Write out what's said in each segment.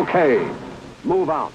Okay, move out.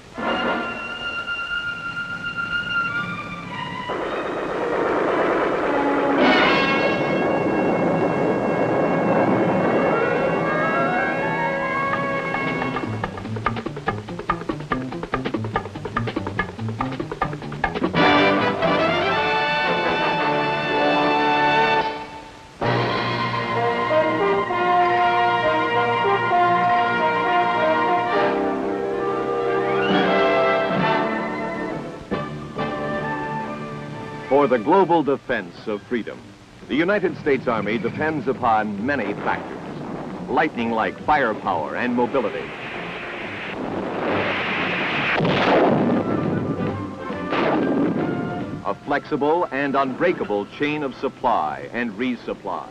For the global defense of freedom, the United States Army depends upon many factors, lightning-like firepower and mobility, a flexible and unbreakable chain of supply and resupply,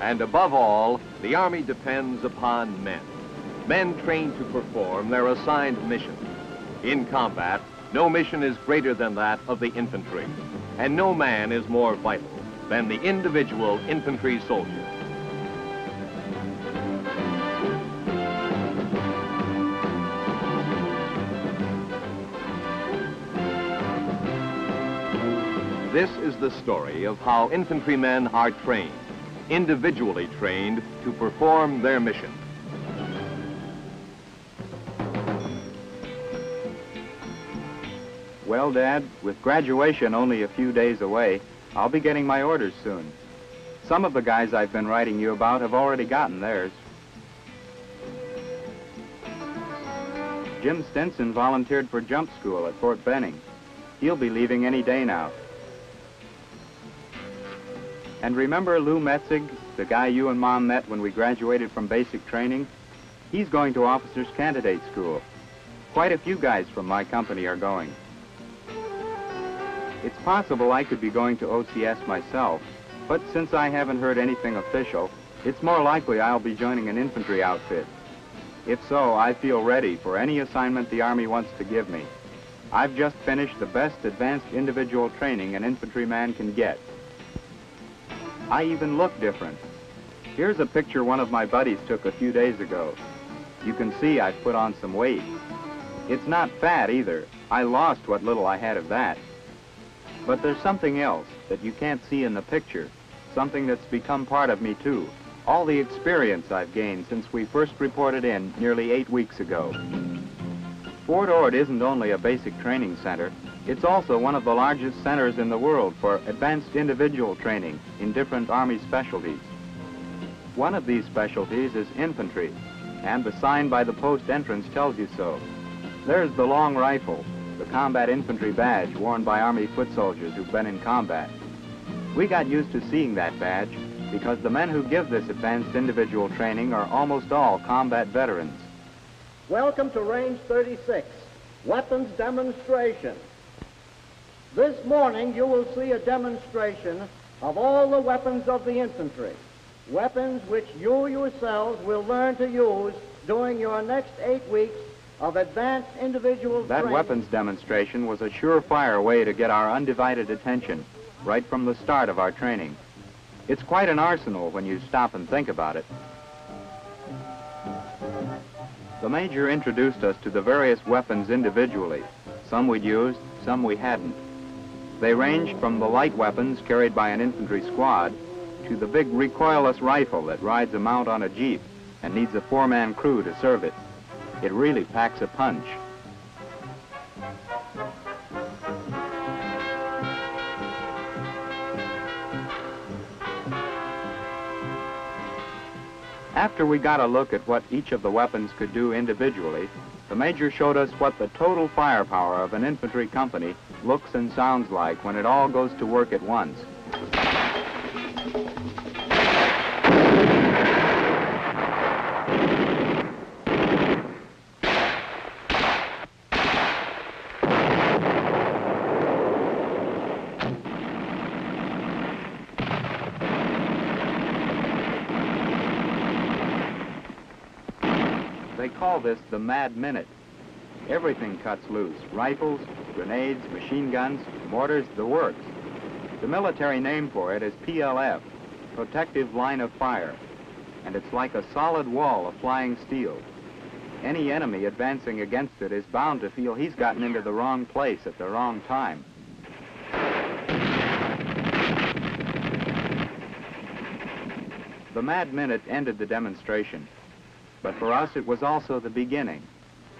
and above all, the Army depends upon men trained to perform their assigned missions. In combat, no mission is greater than that of the infantry, and no man is more vital than the individual infantry soldier. This is the story of how infantrymen are trained, individually trained to perform their mission. Well, Dad, with graduation only a few days away, I'll be getting my orders soon. Some of the guys I've been writing you about have already gotten theirs. Jim Stinson volunteered for jump school at Fort Benning. He'll be leaving any day now. And remember Lou Metzig, the guy you and Mom met when we graduated from basic training? He's going to officers' candidate school. Quite a few guys from my company are going. It's possible I could be going to OCS myself, but since I haven't heard anything official, it's more likely I'll be joining an infantry outfit. If so, I feel ready for any assignment the Army wants to give me. I've just finished the best advanced individual training an infantryman can get. I even look different. Here's a picture one of my buddies took a few days ago. You can see I've put on some weight. It's not fat either. I lost what little I had of that. But there's something else that you can't see in the picture, something that's become part of me too. All the experience I've gained since we first reported in nearly 8 weeks ago. Fort Ord isn't only a basic training center, it's also one of the largest centers in the world for advanced individual training in different Army specialties. One of these specialties is infantry, and the sign by the post entrance tells you so. There's the long rifle, the combat infantry badge worn by Army foot soldiers who've been in combat. We got used to seeing that badge because the men who give this advanced individual training are almost all combat veterans. Welcome to Range 36, weapons demonstration. This morning you will see a demonstration of all the weapons of the infantry, weapons which you yourselves will learn to use during your next 8 weeks of advanced individual training. That weapons demonstration was a surefire way to get our undivided attention right from the start of our training. It's quite an arsenal when you stop and think about it. The Major introduced us to the various weapons individually. Some we'd used, some we hadn't. They ranged from the light weapons carried by an infantry squad to the big recoilless rifle that rides a mount on a jeep and needs a 4-man crew to serve it. It really packs a punch. After we got a look at what each of the weapons could do individually, the Major showed us what the total firepower of an infantry company looks and sounds like when it all goes to work at once. They call this the Mad Minute. Everything cuts loose. Rifles, grenades, machine guns, mortars, the works. The military name for it is PLF, Protective Line of Fire. and it's like a solid wall of flying steel. Any enemy advancing against it is bound to feel he's gotten into the wrong place at the wrong time. The Mad Minute ended the demonstration, but for us it was also the beginning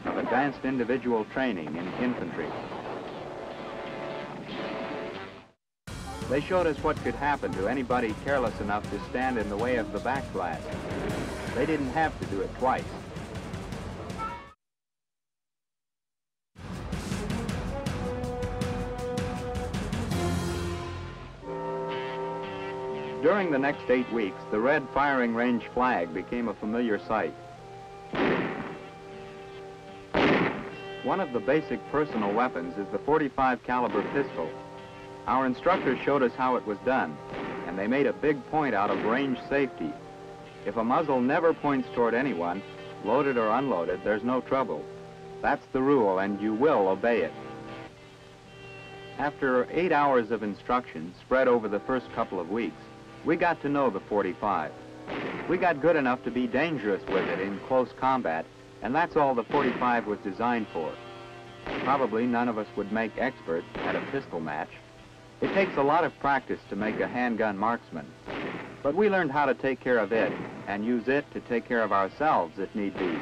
of advanced individual training in infantry. They showed us what could happen to anybody careless enough to stand in the way of the backblast. They didn't have to do it twice. During the next 8 weeks, the red firing range flag became a familiar sight. One of the basic personal weapons is the .45 caliber pistol. Our instructors showed us how it was done, and they made a big point out of range safety. If a muzzle never points toward anyone, loaded or unloaded, there's no trouble. That's the rule, and you will obey it. After 8 hours of instruction spread over the first couple of weeks, we got to know the .45. We got good enough to be dangerous with it in close combat, and that's all the .45 was designed for. Probably none of us would make experts at a pistol match. It takes a lot of practice to make a handgun marksman, but we learned how to take care of it and use it to take care of ourselves if need be.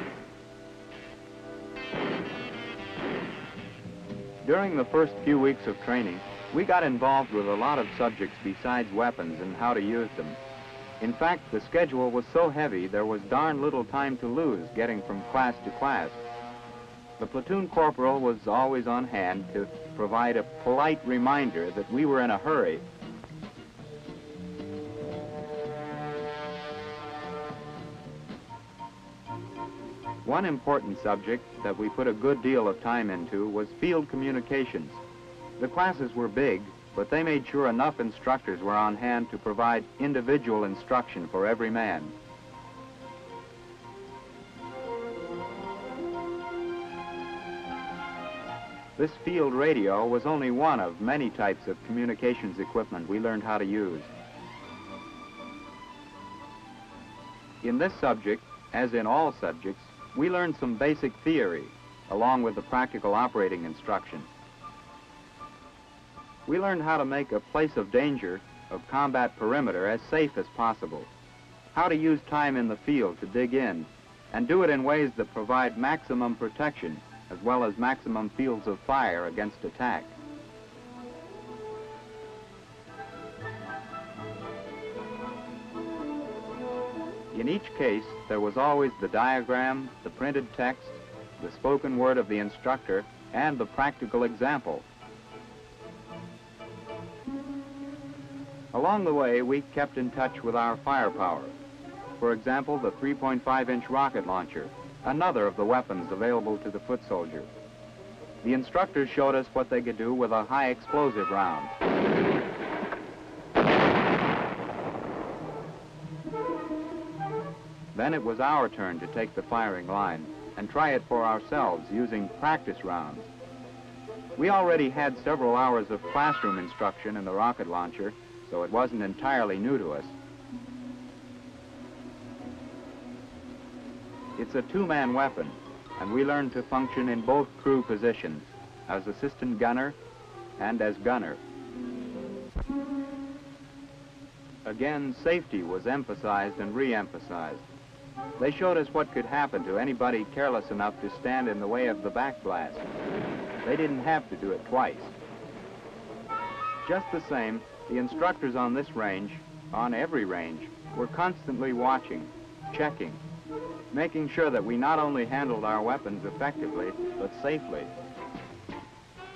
During the first few weeks of training, we got involved with a lot of subjects besides weapons and how to use them. In fact, the schedule was so heavy there was darn little time to lose getting from class to class. The platoon corporal was always on hand to provide a polite reminder that we were in a hurry. One important subject that we put a good deal of time into was field communications. The classes were big, but they made sure enough instructors were on hand to provide individual instruction for every man. This field radio was only one of many types of communications equipment we learned how to use. In this subject, as in all subjects, we learned some basic theory, along with the practical operating instruction. We learned how to make a place of danger, of combat perimeter, as safe as possible, how to use time in the field to dig in, and do it in ways that provide maximum protection, as well as maximum fields of fire against attack. In each case, there was always the diagram, the printed text, the spoken word of the instructor, and the practical example. Along the way, we kept in touch with our firepower. For example, the 3.5-inch rocket launcher, another of the weapons available to the foot soldier. The instructors showed us what they could do with a high explosive round. Then it was our turn to take the firing line and try it for ourselves using practice rounds. We already had several hours of classroom instruction in the rocket launcher, so it wasn't entirely new to us. It's a two-man weapon, and we learned to function in both crew positions, as assistant gunner and as gunner. Again, safety was emphasized and re-emphasized. They showed us what could happen to anybody careless enough to stand in the way of the backblast. They didn't have to do it twice. Just the same, the instructors on this range, on every range, were constantly watching, checking, making sure that we not only handled our weapons effectively, but safely.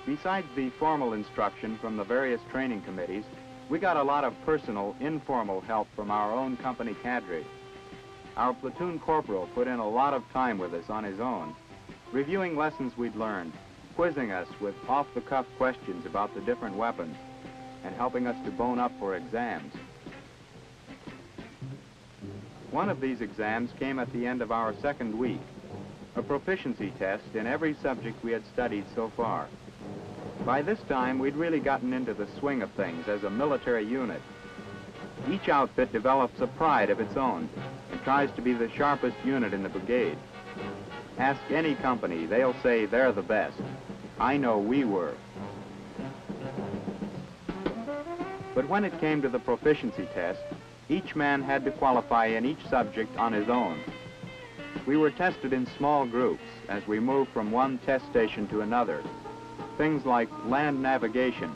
Besides the formal instruction from the various training committees, we got a lot of personal, informal help from our own company cadre. Our platoon corporal put in a lot of time with us on his own, reviewing lessons we'd learned, quizzing us with off-the-cuff questions about the different weapons, and helping us to bone up for exams. One of these exams came at the end of our second week, a proficiency test in every subject we had studied so far. By this time, we'd really gotten into the swing of things as a military unit. Each outfit develops a pride of its own, and that tries to be the sharpest unit in the brigade. Ask any company, they'll say they're the best. I know we were. But when it came to the proficiency test, each man had to qualify in each subject on his own. We were tested in small groups as we moved from one test station to another. Things like land navigation,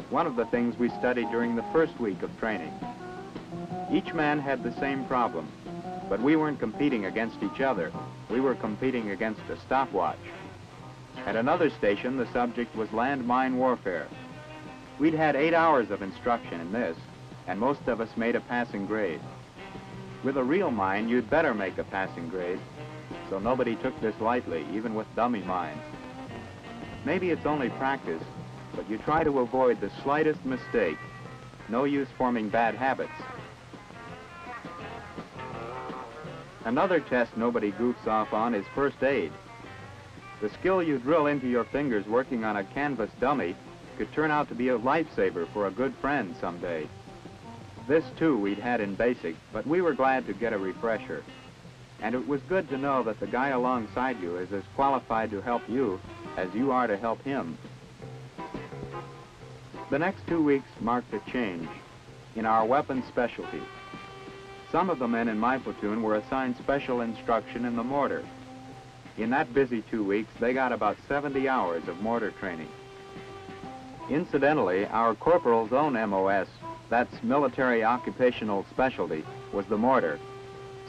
one of the things we studied during the first week of training. Each man had the same problem, but we weren't competing against each other. We were competing against a stopwatch. At another station, the subject was landmine warfare. We'd had 8 hours of instruction in this, and most of us made a passing grade. With a real mine, you'd better make a passing grade, so nobody took this lightly, even with dummy mines. Maybe it's only practice, but you try to avoid the slightest mistake. No use forming bad habits. Another test nobody goofs off on is first aid. The skill you drill into your fingers working on a canvas dummy could turn out to be a lifesaver for a good friend someday. This, too, we'd had in basic, but we were glad to get a refresher. And it was good to know that the guy alongside you is as qualified to help you as you are to help him. The next 2 weeks marked a change in our weapons specialty. Some of the men in my platoon were assigned special instruction in the mortar. In that busy 2 weeks, they got about 70 hours of mortar training. Incidentally, our corporal's own MOS, that's military occupational specialty, was the mortar.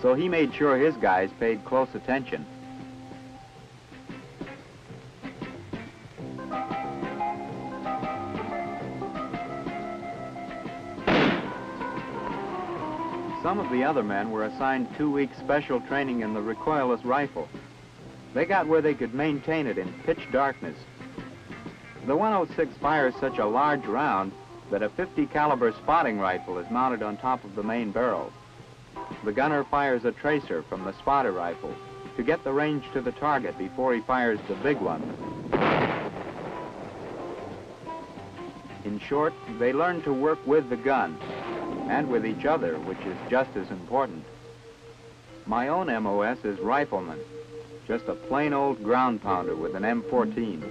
So he made sure his guys paid close attention. Some of the other men were assigned 2 weeks special training in the recoilless rifle. They got where they could maintain it in pitch darkness. The 106 fires such a large round that a 50 caliber spotting rifle is mounted on top of the main barrel. The gunner fires a tracer from the spotter rifle to get the range to the target before he fires the big one. In short, they learn to work with the gun and with each other, which is just as important. My own MOS is rifleman, just a plain old ground pounder with an M14.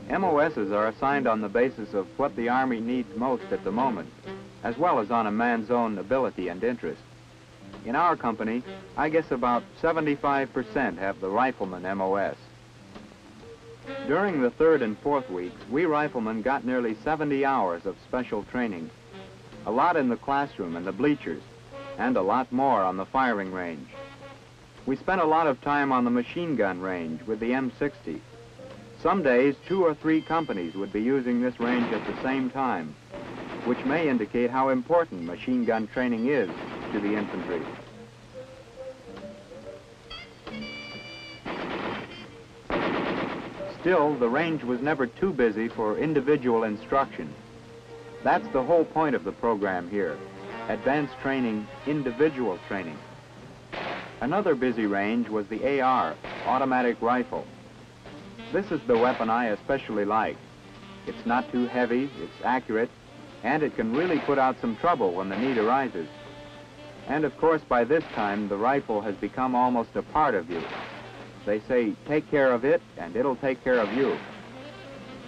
MOSs are assigned on the basis of what the Army needs most at the moment, as well as on a man's own ability and interest. In our company, I guess about 75% have the rifleman MOS. During the 3rd and 4th weeks, we riflemen got nearly 70 hours of special training, a lot in the classroom and the bleachers, and a lot more on the firing range. We spent a lot of time on the machine gun range with the M60. Some days, 2 or 3 companies would be using this range at the same time, which may indicate how important machine gun training is to the infantry. Still, the range was never too busy for individual instruction. That's the whole point of the program here, advanced training, individual training. Another busy range was the AR, automatic rifle. This is the weapon I especially like. It's not too heavy, it's accurate, and it can really put out some trouble when the need arises. And of course, by this time, the rifle has become almost a part of you. They say, take care of it, and it'll take care of you.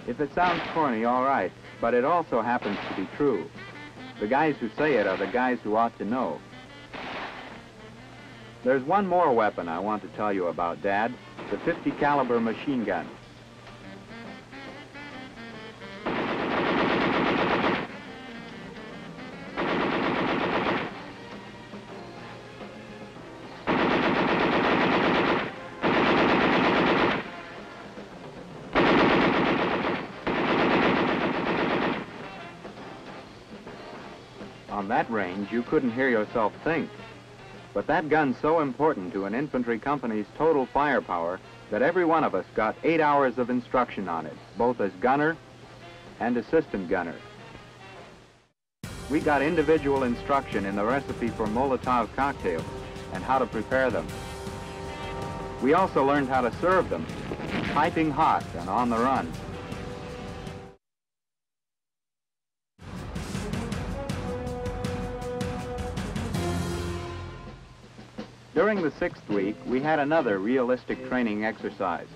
If it sounds corny, all right, but it also happens to be true. The guys who say it are the guys who ought to know. There's one more weapon I want to tell you about, Dad, the 50 caliber machine gun. On that range, you couldn't hear yourself think. But that gun's so important to an infantry company's total firepower that every one of us got 8 hours of instruction on it, both as gunner and assistant gunner. We got individual instruction in the recipe for Molotov cocktails and how to prepare them. We also learned how to serve them, piping hot and on the run. During the 6th week, we had another realistic training exercise.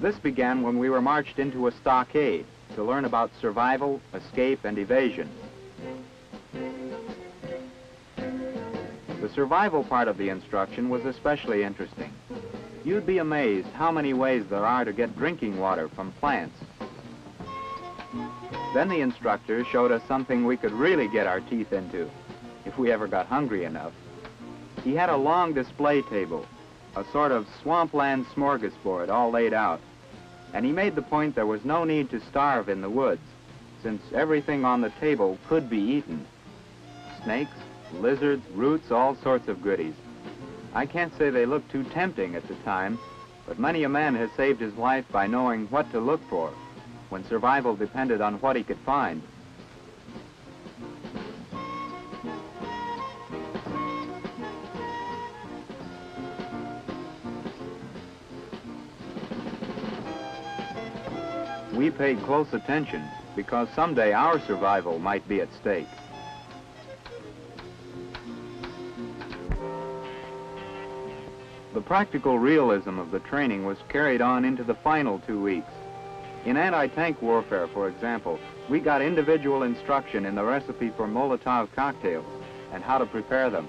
This began when we were marched into a stockade to learn about survival, escape, and evasion. The survival part of the instruction was especially interesting. You'd be amazed how many ways there are to get drinking water from plants. Then the instructor showed us something we could really get our teeth into, if we ever got hungry enough. He had a long display table, a sort of swampland smorgasbord all laid out, and he made the point there was no need to starve in the woods, since everything on the table could be eaten. Snakes, lizards, roots, all sorts of goodies. I can't say they looked too tempting at the time, but many a man has saved his life by knowing what to look for, when survival depended on what he could find. We paid close attention because someday our survival might be at stake. The practical realism of the training was carried on into the final 2 weeks. In anti-tank warfare, for example, we got individual instruction in the recipe for Molotov cocktails and how to prepare them.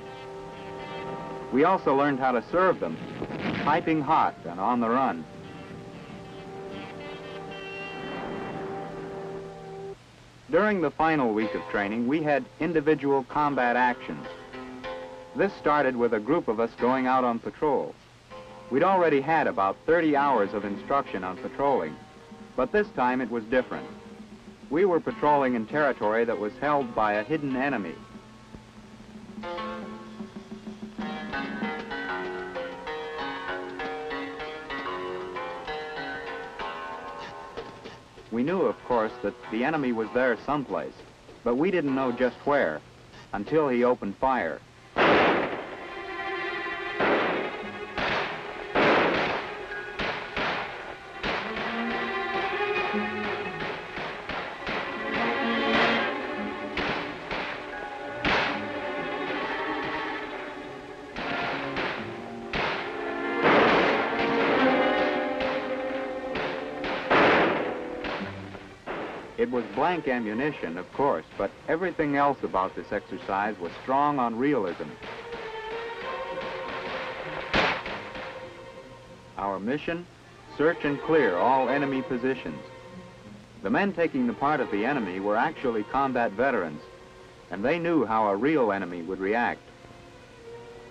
We also learned how to serve them, piping hot and on the run. During the final week of training, we had individual combat actions. This started with a group of us going out on patrol. We'd already had about 30 hours of instruction on patrolling, but this time it was different. We were patrolling in territory that was held by a hidden enemy. We knew, of course, that the enemy was there someplace, but we didn't know just where until he opened fire. It was blank ammunition, of course, but everything else about this exercise was strong on realism. Our mission? Search and clear all enemy positions. The men taking the part of the enemy were actually combat veterans, and they knew how a real enemy would react.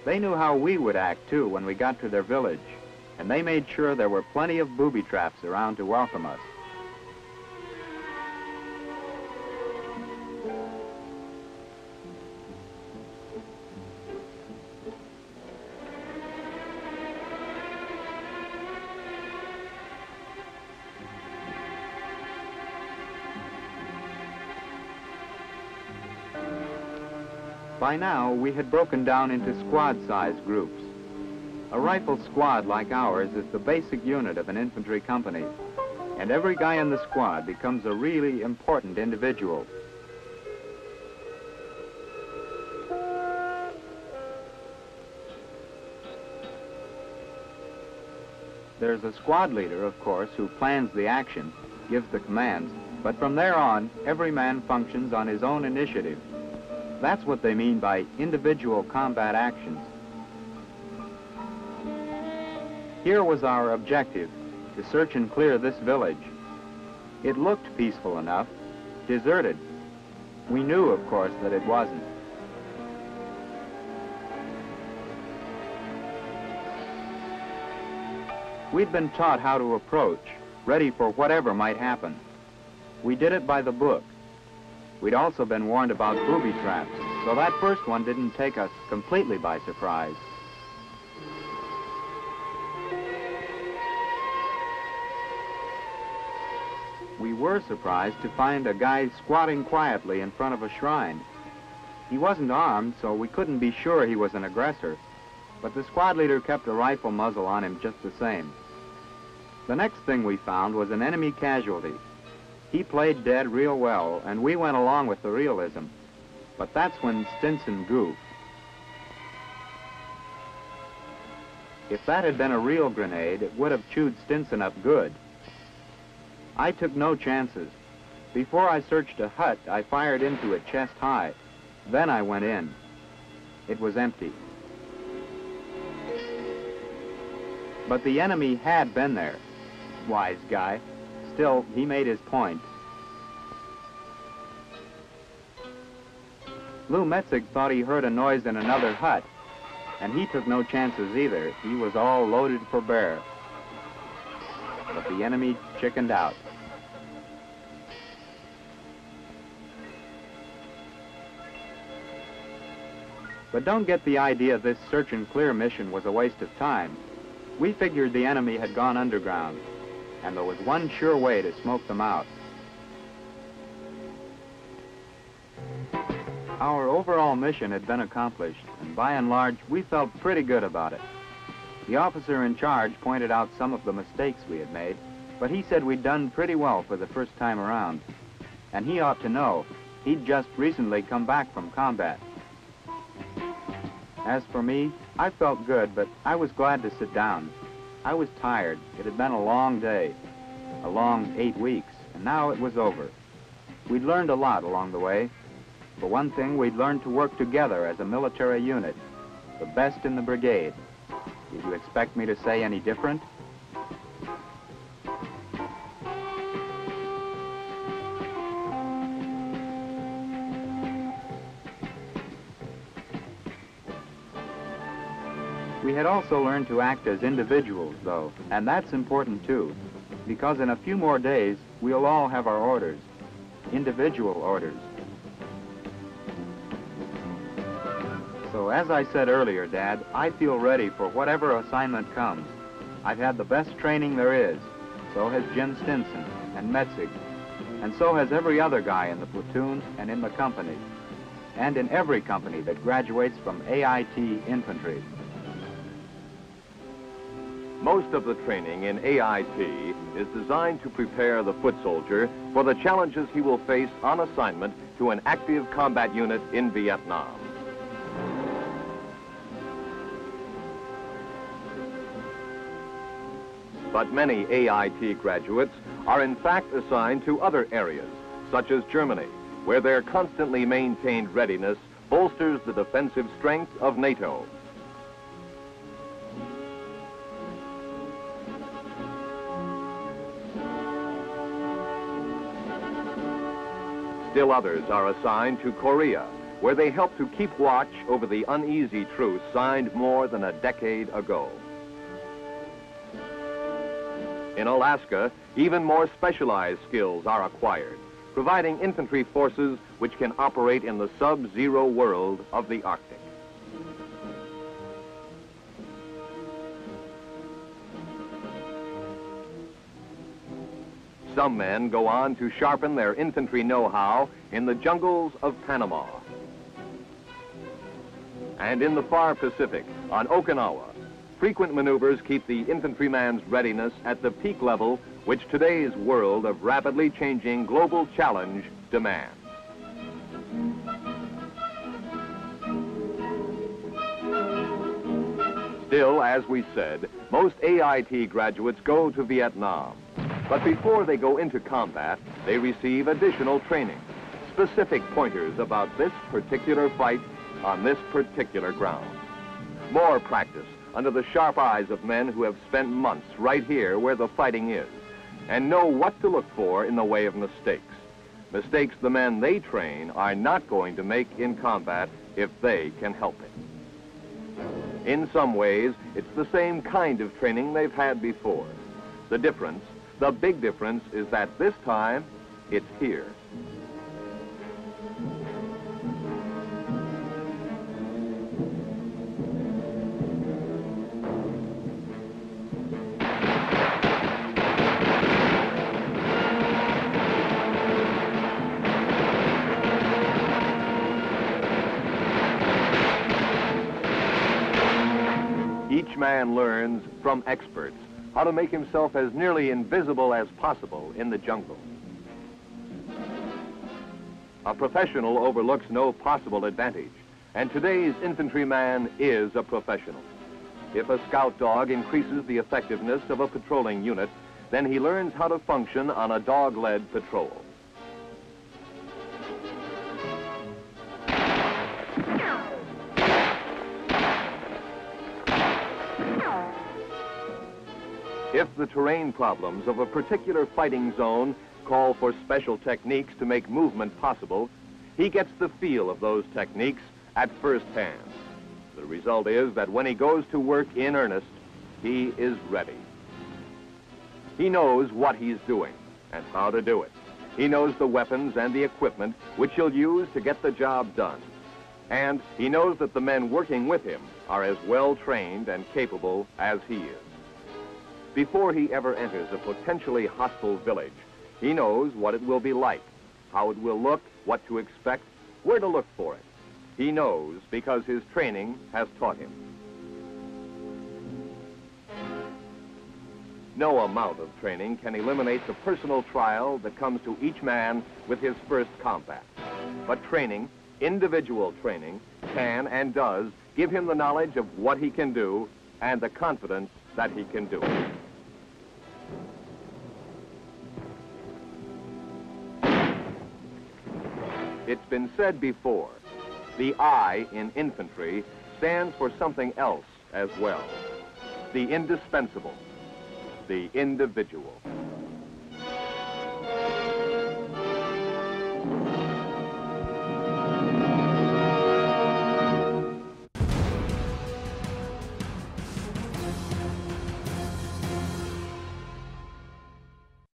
They knew how we would act, too, when we got to their village, and they made sure there were plenty of booby traps around to welcome us. By now, we had broken down into squad-sized groups. A rifle squad like ours is the basic unit of an infantry company, and every guy in the squad becomes a really important individual. There's a squad leader, of course, who plans the action, gives the commands, but from there on, every man functions on his own initiative. That's what they mean by individual combat actions. Here was our objective, to search and clear this village. It looked peaceful enough, deserted. We knew, of course, that it wasn't. We'd been taught how to approach, ready for whatever might happen. We did it by the book. We'd also been warned about booby traps, so that first one didn't take us completely by surprise. We were surprised to find a guy squatting quietly in front of a shrine. He wasn't armed, so we couldn't be sure he was an aggressor, but the squad leader kept a rifle muzzle on him just the same. The next thing we found was an enemy casualty. He played dead real well, and we went along with the realism. But that's when Stinson goofed. If that had been a real grenade, it would have chewed Stinson up good. I took no chances. Before I searched a hut, I fired into it chest high. Then I went in. It was empty. But the enemy had been there. Wise guy. Still, he made his point. Lou Metzig thought he heard a noise in another hut, and he took no chances either. He was all loaded for bear. But the enemy chickened out. But don't get the idea this search and clear mission was a waste of time. We figured the enemy had gone underground, and there was one sure way to smoke them out. Our overall mission had been accomplished, and by and large, we felt pretty good about it. The officer in charge pointed out some of the mistakes we had made, but he said we'd done pretty well for the first time around. And he ought to know. He'd just recently come back from combat. As for me, I felt good, but I was glad to sit down. I was tired. It had been a long day, a long 8 weeks, and now it was over. We'd learned a lot along the way. For one thing, we'd learned to work together as a military unit, the best in the brigade. Did you expect me to say any different? We had also learned to act as individuals, though, and that's important too, because in a few more days, we'll all have our orders, individual orders. So as I said earlier, Dad, I feel ready for whatever assignment comes. I've had the best training there is. So has Jim Stinson and Metzig. And so has every other guy in the platoon and in the company. And in every company that graduates from AIT Infantry. Most of the training in AIT is designed to prepare the foot soldier for the challenges he will face on assignment to an active combat unit in Vietnam. But many AIT graduates are in fact assigned to other areas, such as Germany, where their constantly maintained readiness bolsters the defensive strength of NATO. Still others are assigned to Korea, where they help to keep watch over the uneasy truce signed more than a decade ago. In Alaska, even more specialized skills are acquired, providing infantry forces which can operate in the sub-zero world of the Arctic. Some men go on to sharpen their infantry know-how in the jungles of Panama. And in the far Pacific, on Okinawa, frequent maneuvers keep the infantryman's readiness at the peak level which today's world of rapidly changing global challenge demands. Still, as we said, most AIT graduates go to Vietnam. But before they go into combat, they receive additional training, specific pointers about this particular fight on this particular ground. More practice under the sharp eyes of men who have spent months right here where the fighting is, and know what to look for in the way of mistakes. Mistakes the men they train are not going to make in combat if they can help it. In some ways, it's the same kind of training they've had before. The difference, the big difference, is that this time, it's here. Each man learns from experts how to make himself as nearly invisible as possible in the jungle. A professional overlooks no possible advantage, and today's infantryman is a professional. If a scout dog increases the effectiveness of a patrolling unit, then he learns how to function on a dog-led patrol. If the terrain problems of a particular fighting zone call for special techniques to make movement possible, he gets the feel of those techniques at first hand. The result is that when he goes to work in earnest, he is ready. He knows what he's doing and how to do it. He knows the weapons and the equipment which he'll use to get the job done. And he knows that the men working with him are as well trained and capable as he is. Before he ever enters a potentially hostile village, he knows what it will be like, how it will look, what to expect, where to look for it. He knows because his training has taught him. No amount of training can eliminate the personal trial that comes to each man with his first combat. But training, individual training, can and does give him the knowledge of what he can do and the confidence that he can do it. It's been said before, the I in infantry stands for something else as well. The indispensable, the individual.